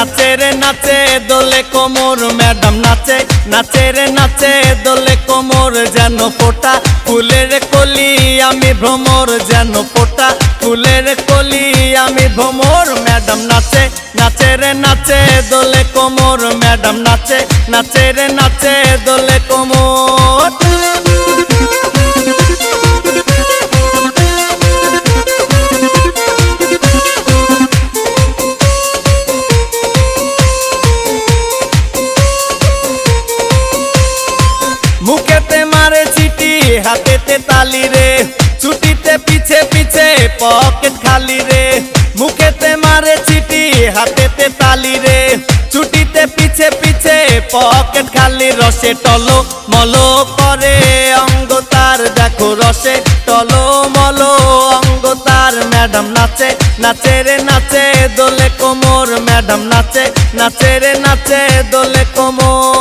নাচে রে নাচে দোলে কোমর ম্যাডাম নাচে, নাচে রে নাচে দোলে কোমর যেন ফোটা ফুলের কলি আমি ভ্রমর, যেন ফোটা ফুলের কলি আমি ভ্রমর। ম্যাডাম নাচে, নাচে রে নাচে দোলে কোমর ম্যাডাম নাচে, নাচে রে নাচে দোলে কোমর। মুখেতে মারে চিটি হাতেতে তালি রে, ছুটিতে পিছে পিছে পকেট খালি রে। মুখেতে মারে চিটি হাতেতে তালি রে, ছুটিতে পিছে পিছে পকেট খালি। রসে টলো মলো করে অঙ্গ তার দেখো, রসে টলো মলো অঙ্গ তার। ম্যাডাম নাচে, নাচে রে নাচে দোলে কোমর ম্যাডাম নাচে, নাচে রে নাচে দোলে কোমর।